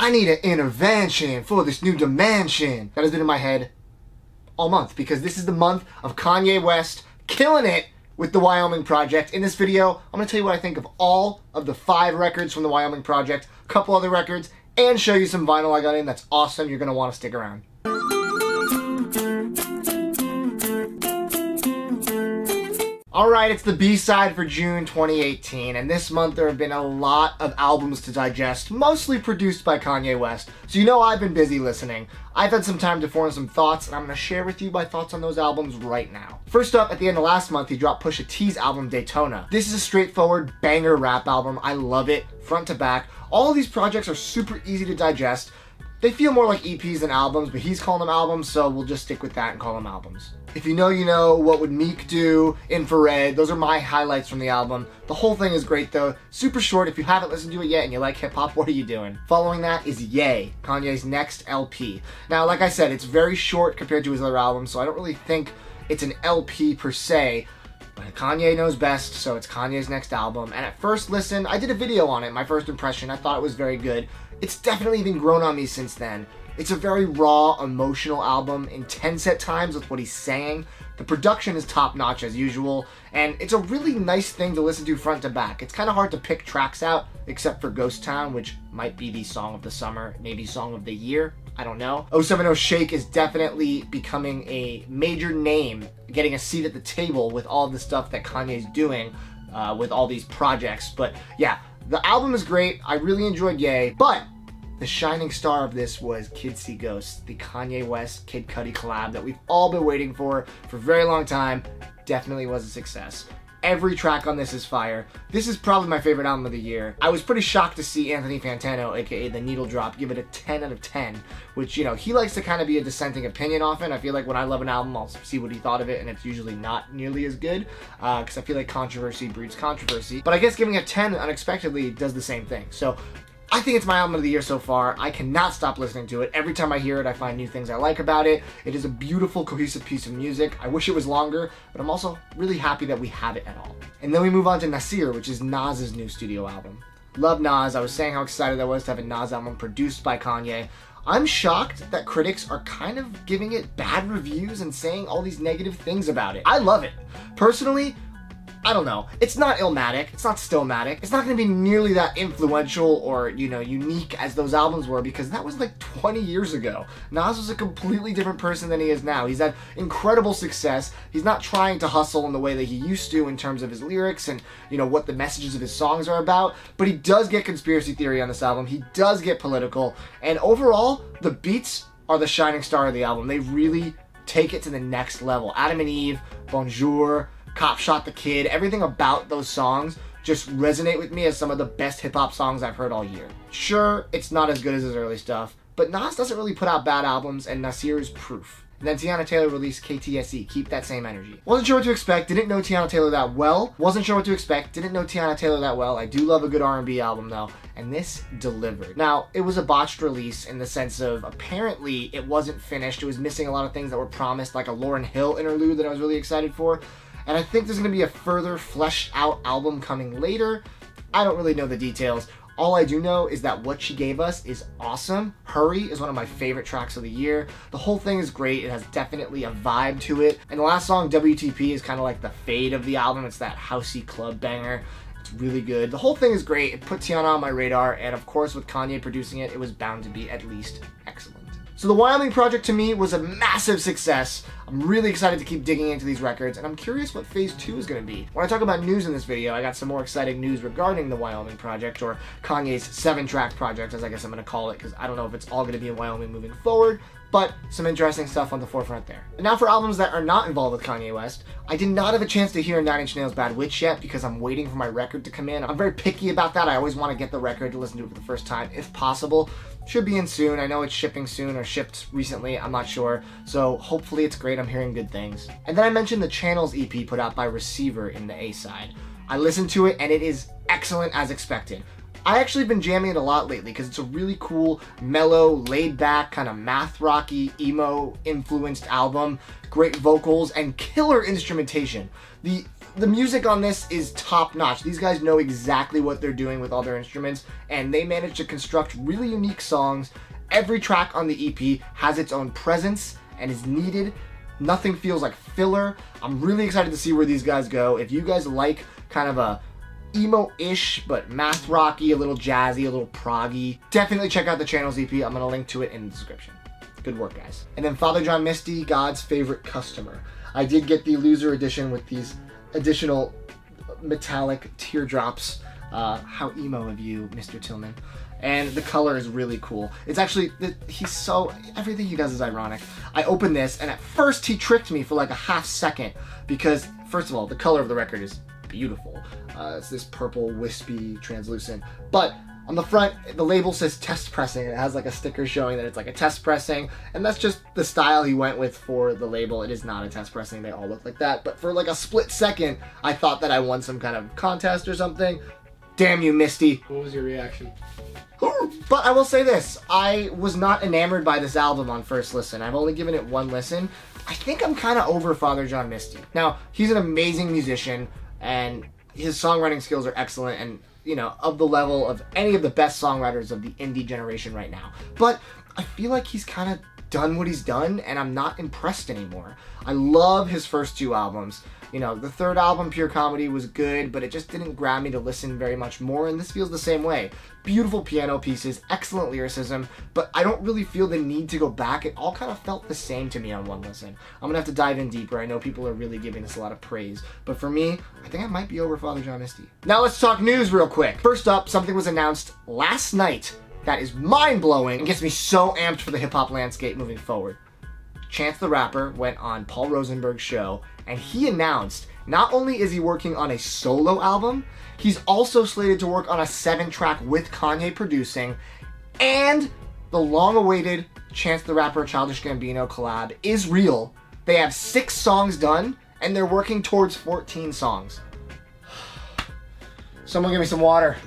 I need an intervention for this new dimension. That has been in my head all month because this is the month of Kanye West killing it with the Wyoming Project. In this video, I'm going to tell you what I think of all of the 5 records from the Wyoming Project, a couple other records, and show you some vinyl I got in that's awesome. You're going to want to stick around. Alright, it's the B-side for June 2018, and this month there have been a lot of albums to digest, mostly produced by Kanye West, so you know I've been busy listening. I've had some time to form some thoughts, and I'm going to share with you my thoughts on those albums right now. First up, at the end of last month, he dropped Pusha T's album Daytona. This is a straightforward banger rap album. I love it, front to back. All of these projects are super easy to digest. They feel more like EPs than albums, but he's calling them albums, so we'll just stick with that and call them albums. If you know, you know. What Would Meek Do, Infrared, those are my highlights from the album. The whole thing is great though, super short. If you haven't listened to it yet and you like hip-hop, what are you doing? Following that is Ye, Kanye's next LP. Now, like I said, it's very short compared to his other albums, so I don't really think it's an LP per se, but Kanye knows best, so it's Kanye's next album. And at first listen, I did a video on it, my first impression. I thought it was very good. It's definitely been grown on me since then. It's a very raw, emotional album, intense at times with what he's saying. The production is top-notch as usual, and it's a really nice thing to listen to front to back. It's kind of hard to pick tracks out, except for Ghost Town, which might be the song of the summer, maybe song of the year, I don't know. 070 Shake is definitely becoming a major name, getting a seat at the table with all the stuff that Kanye's doing with all these projects. But yeah, the album is great. I really enjoyed Ye, but the shining star of this was Kids See Ghosts, the Kanye West Kid Cudi collab that we've all been waiting for a very long time. Definitely was a success. Every track on this is fire. This is probably my favorite album of the year. I was pretty shocked to see Anthony Fantano, aka The Needle Drop, give it a 10 out of 10, which, you know, he likes to kind of be a dissenting opinion often. I feel like when I love an album, I'll see what he thought of it, and it's usually not nearly as good, because I feel like controversy breeds controversy. But I guess giving a 10 unexpectedly does the same thing. So I think it's my album of the year so far. I cannot stop listening to it. Every time I hear it, I find new things I like about it. It is a beautiful, cohesive piece of music. I wish it was longer, but I'm also really happy that we have it at all. And then we move on to Nasir, which is Nas's new studio album. Love Nas. I was saying how excited I was to have a Nas album produced by Kanye. I'm shocked that critics are kind of giving it bad reviews and saying all these negative things about it. I love it. Personally, I don't know. It's not Illmatic. It's not Stillmatic. It's not going to be nearly that influential or, you know, unique as those albums were, because that was like 20 years ago. Nas was a completely different person than he is now. He's had incredible success. He's not trying to hustle in the way that he used to in terms of his lyrics and, you know, what the messages of his songs are about. But he does get conspiracy theory on this album. He does get political. And overall, the beats are the shining star of the album. They really take it to the next level. Adam and Eve, Bonjour, Cop Shot the Kid, everything about those songs just resonate with me as some of the best hip-hop songs I've heard all year. Sure, it's not as good as his early stuff, but Nas doesn't really put out bad albums, and Nasir is proof. And then Teyana Taylor released KTSE, Keep That Same Energy. Wasn't sure what to expect, didn't know Teyana Taylor that well. Wasn't sure what to expect, didn't know Teyana Taylor that well. I do love a good R&B album though, and this delivered. Now, it was a botched release in the sense of apparently it wasn't finished. It was missing a lot of things that were promised, like a Lauryn Hill interlude that I was really excited for. And I think there's going to be a further fleshed out album coming later. I don't really know the details. All I do know is that what she gave us is awesome. Hurry is one of my favorite tracks of the year. The whole thing is great. It has definitely a vibe to it. And the last song, WTP, is kind of like the fade of the album. It's that housey club banger. It's really good. The whole thing is great. It put Teyana on my radar. And of course, with Kanye producing it, it was bound to be at least excellent. So the Wyoming project to me was a massive success. I'm really excited to keep digging into these records, and I'm curious what phase 2 is going to be. When I talk about news in this video, I got some more exciting news regarding the Wyoming project, or Kanye's 7-track project, as I guess I'm going to call it, because I don't know if it's all going to be in Wyoming moving forward, but some interesting stuff on the forefront there. And now for albums that are not involved with Kanye West, I did not have a chance to hear 9 Inch Nails' Bad Witch yet because I'm waiting for my record to come in. I'm very picky about that. I always want to get the record to listen to it for the first time if possible. Should be in soon. I know it's shipping soon or shipped recently. I'm not sure. So hopefully it's great. I'm hearing good things. And then I mentioned the Channels EP put out by Receiver in the A-side. I listened to it and it is excellent as expected. I actually been jamming it a lot lately because it's a really cool, mellow, laid-back, kind of math-rocky, emo-influenced album. Great vocals and killer instrumentation. The The music on this is top notch. These guys know exactly what they're doing with all their instruments, and they managed to construct really unique songs. Every track on the EP has its own presence and is needed. Nothing feels like filler. I'm really excited to see where these guys go. If you guys like kind of a emo-ish, but math rocky, a little jazzy, a little proggy, definitely check out the channel's EP. I'm gonna link to it in the description. Good work, guys. And then Father John Misty, God's Favorite Customer. I did get the loser edition with these additional metallic teardrops. How emo of you, Mr. Tillman. And the color is really cool. It's actually, everything he does is ironic. I opened this, and at first he tricked me for like a half second, because, first of all, the color of the record is beautiful. It's this purple, wispy, translucent. But on the front, the label says test pressing, and it has like a sticker showing that it's like a test pressing, and that's just the style he went with for the label. It is not a test pressing, they all look like that. But for like a split second, I thought that I won some kind of contest or something. Damn you, Misty. What was your reaction? But I will say this, I was not enamored by this album on first listen. I've only given it one listen. I think I'm kind of over Father John Misty. Now, he's an amazing musician, and his songwriting skills are excellent, and, you know, of the level of any of the best songwriters of the indie generation right now. But I feel like he's kind of done what he's done, and I'm not impressed anymore. I love his first two albums. You know, the third album, Pure Comedy, was good, but it just didn't grab me to listen very much more, and this feels the same way. Beautiful piano pieces, excellent lyricism, but I don't really feel the need to go back. It all kind of felt the same to me on one listen. I'm gonna have to dive in deeper. I know people are really giving this a lot of praise, but for me, I think I might be over Father John Misty. Now let's talk news real quick. First up, something was announced last night that is mind-blowing and gets me so amped for the hip-hop landscape moving forward. Chance the Rapper went on Paul Rosenberg's show, and he announced not only is he working on a solo album, he's also slated to work on a 7-track with Kanye producing, and the long-awaited Chance the Rapper Childish Gambino collab is real. They have 6 songs done, and they're working towards 14 songs. Someone give me some water.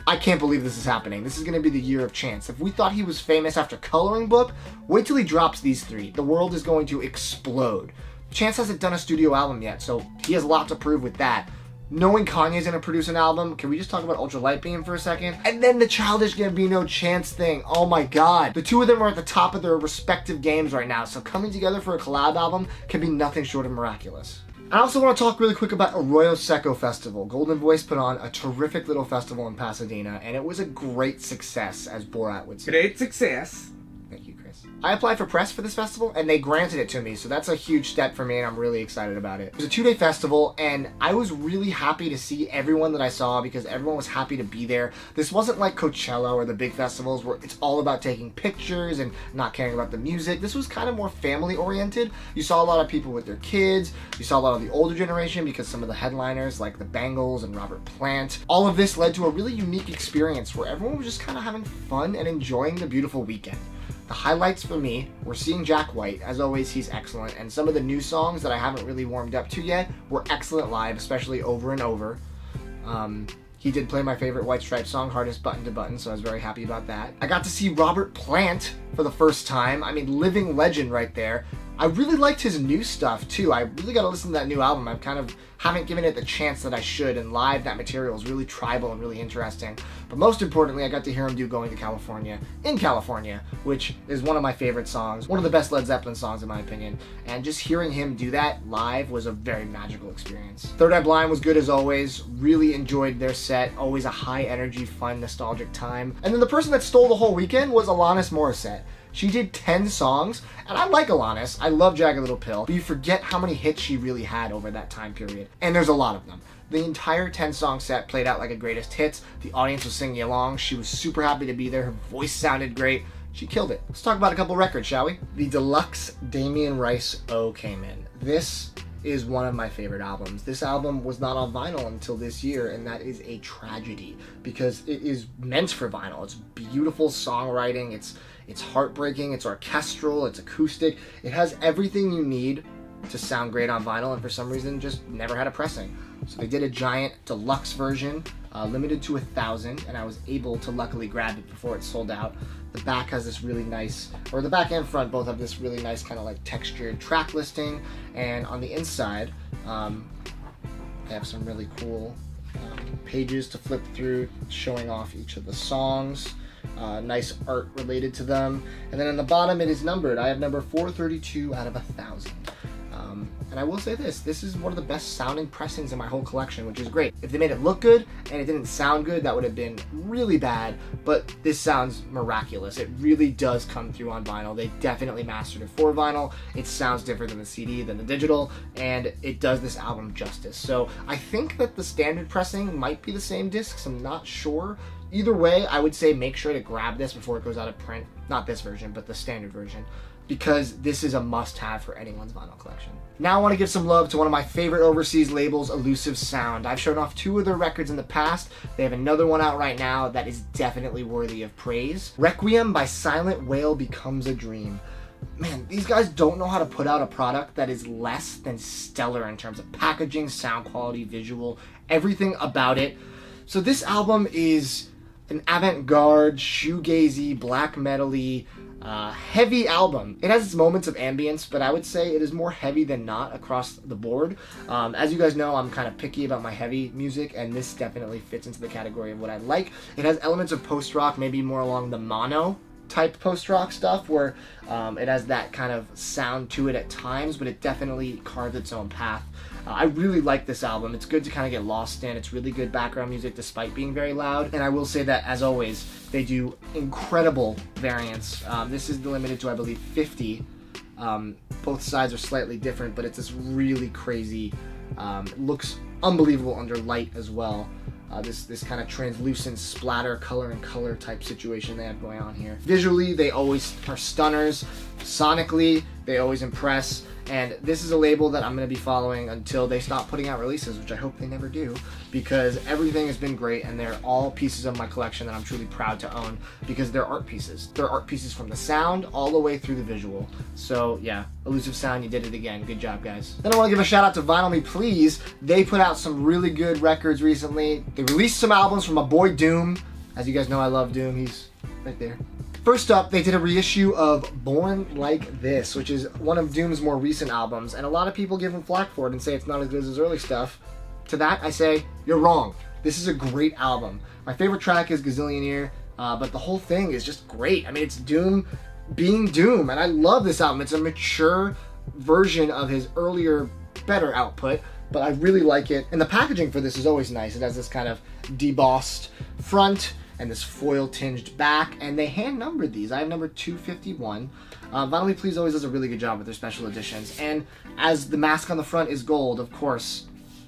I can't believe this is happening. This is going to be the year of Chance. If we thought he was famous after Coloring Book, wait till he drops these 3. The world is going to explode. Chance hasn't done a studio album yet, so he has a lot to prove with that. Knowing Kanye's going to produce an album, can we just talk about Ultra Light Beam for a second? And then the Childish Gambino Chance thing. Oh my god. The two of them are at the top of their respective games right now, so coming together for a collab album can be nothing short of miraculous. I also want to talk really quick about Arroyo Seco Festival. Golden Voice put on a terrific little festival in Pasadena, and it was a great success, as Borat would say. Great success. Thank you, Chris. I applied for press for this festival, and they granted it to me, so that's a huge step for me, and I'm really excited about it. It was a 2-day festival, and I was really happy to see everyone that I saw because everyone was happy to be there. This wasn't like Coachella or the big festivals where it's all about taking pictures and not caring about the music. This was kind of more family-oriented. You saw a lot of people with their kids. You saw a lot of the older generation because some of the headliners, like the Bangles and Robert Plant. All of this led to a really unique experience where everyone was just kind of having fun and enjoying the beautiful weekend. The highlights for me were seeing Jack White. As always, he's excellent, and some of the new songs that I haven't really warmed up to yet were excellent live, especially Over and Over. He did play my favorite White Stripes song, Hardest Button to Button, so I was very happy about that. I got to see Robert Plant for the first time. I mean, living legend right there. I really liked his new stuff too. I really got to listen to that new album. I kind of haven't given it the chance that I should, and live that material is really tribal and really interesting. But most importantly, I got to hear him do Going to California in California, which is one of my favorite songs, one of the best Led Zeppelin songs in my opinion. And just hearing him do that live was a very magical experience. Third Eye Blind was good as always. Really enjoyed their set. Always a high energy, fun, nostalgic time. And then the person that stole the whole weekend was Alanis Morissette. She did 10 songs, and I like Alanis. I love Jagged Little Pill, but you forget how many hits she really had over that time period. And there's a lot of them. The entire 10-song set played out like a greatest hits. The audience was singing along. She was super happy to be there. Her voice sounded great. She killed it. Let's talk about a couple records, shall we? The Deluxe Damien Rice O came in. This is one of my favorite albums. This album was not on vinyl until this year, and that is a tragedy because it is meant for vinyl. It's beautiful songwriting. It's heartbreaking, it's orchestral, it's acoustic. It has everything you need to sound great on vinyl, and for some reason just never had a pressing. So they did a giant deluxe version, limited to 1,000, and I was able to luckily grab it before it sold out. The back has this really nice, or the back and front both have this really nice kind of like textured track listing, and on the inside, They have some really cool pages to flip through showing off each of the songs. Nice art related to them. And then on the bottom it is numbered. I have number 432 out of 1,000. And I will say this is one of the best sounding pressings in my whole collection, which is great. If they made it look good and it didn't sound good, that would have been really bad, but this sounds miraculous. It really does come through on vinyl. They definitely mastered it for vinyl. It sounds different than the CD, than the digital, and it does this album justice. So I think that the standard pressing might be the same discs, I'm not sure. Either way, I would say make sure to grab this before it goes out of print. Not this version, but the standard version, because this is a must-have for anyone's vinyl collection. Now I want to give some love to one of my favorite overseas labels, Elusive Sound. I've shown off 2 of their records in the past. They have another one out right now that is definitely worthy of praise. Requiem by Silent Whale Becomes a Dream. Man, these guys don't know how to put out a product that is less than stellar in terms of packaging, sound quality, visual, everything about it. So this album is an avant-garde, shoegazy, black metal-y, heavy album. It has its moments of ambience, but I would say it is more heavy than not across the board. As you guys know, I'm kind of picky about my heavy music, and this definitely fits into the category of what I like. It has elements of post-rock, maybe more along the mono type post-rock stuff, where it has that kind of sound to it at times, but it definitely carves its own path. I really like this album. It's good to kind of get lost in. It's really good background music despite being very loud. And I will say that, as always, they do incredible variants. This is limited to, I believe, 50. Both sides are slightly different, but it's this really crazy, it looks unbelievable under light as well. This kind of translucent splatter, color and color type situation they have going on here. Visually, they always are stunners. Sonically, they always impress. And this is a label that I'm going to be following until they stop putting out releases, which I hope they never do, because everything has been great, and they're all pieces of my collection that I'm truly proud to own, because they're art pieces. They're art pieces from the sound all the way through the visual. So yeah, Elusive Sound, you did it again. Good job, guys. Then I want to give a shout out to Vinyl Me Please. They put out some really good records recently. They released some albums from my boy Doom. As you guys know, I love Doom. He's right there. First up, they did a reissue of Born Like This, which is one of Doom's more recent albums, and a lot of people give him flack for it and say it's not as good as his early stuff. To that, I say, you're wrong. This is a great album. My favorite track is Gazillionaire, but the whole thing is just great. I mean, it's Doom being Doom, and I love this album. It's a mature version of his earlier, better output, but I really like it. And the packaging for this is always nice. It has this kind of debossed front, and this foil tinged back, and they hand numbered these. I have number 251. Vinyl Me Please always does a really good job with their special editions, and as the mask on the front is gold, of course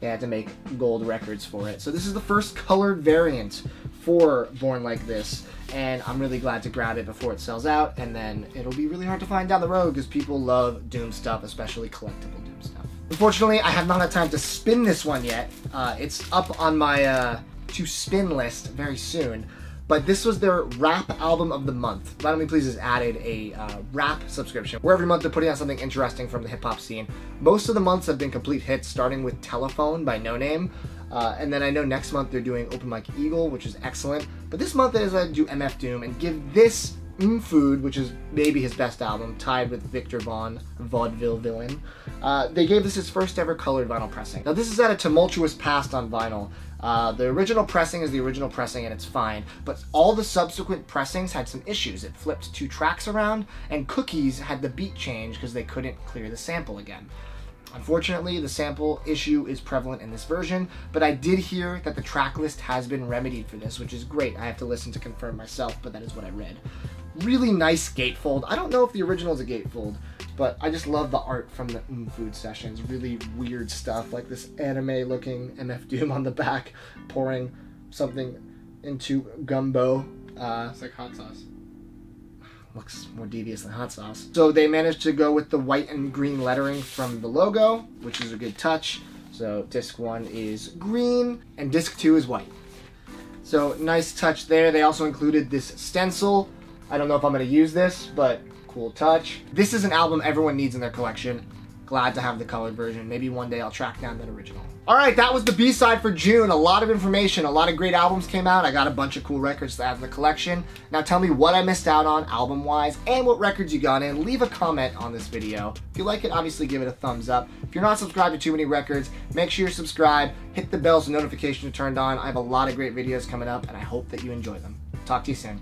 they had to make gold records for it. So this is the first colored variant for Born Like This, and I'm really glad to grab it before it sells out, and then it'll be really hard to find down the road because people love Doom stuff, especially collectible Doom stuff. Unfortunately, I have not had time to spin this one yet. It's up on my to spin list very soon, but this was their rap album of the month. Vinyl Me Please has added a rap subscription where every month they're putting out something interesting from the hip-hop scene. Most of the months have been complete hits, starting with Telephone by No Name, and then I know next month they're doing Open Mike Eagle, which is excellent, but this month they decided to do MF Doom and give this Food, which is maybe his best album, tied with Victor Vaughn, Vaudeville Villain. They gave this its first ever colored vinyl pressing. Now this is at a tumultuous past on vinyl. The original pressing is the original pressing and it's fine, but all the subsequent pressings had some issues. It flipped 2 tracks around, and Cookies had the beat change because they couldn't clear the sample again. Unfortunately, the sample issue is prevalent in this version, but I did hear that the track list has been remedied for this, which is great. I have to listen to confirm myself, but that is what I read. Really nice gatefold. I don't know if the original is a gatefold, but I just love the art from the Food sessions. Really weird stuff, like this anime-looking MF Doom on the back, pouring something into gumbo. It's like hot sauce. Looks more devious than hot sauce. So they managed to go with the white and green lettering from the logo, which is a good touch. So disc 1 is green, and disc 2 is white. So nice touch there. They also included this stencil. I don't know if I'm going to use this, but cool touch. This is an album everyone needs in their collection. Glad to have the colored version. Maybe one day I'll track down that original. Alright, that was the B-side for June. A lot of information, a lot of great albums came out. I got a bunch of cool records to add to the collection. Now tell me what I missed out on album-wise and what records you got in. Leave a comment on this video. If you like it, obviously give it a thumbs up. If you're not subscribed to Too Many Records, make sure you're subscribed. Hit the bell so notifications are turned on. I have a lot of great videos coming up and I hope that you enjoy them. Talk to you soon.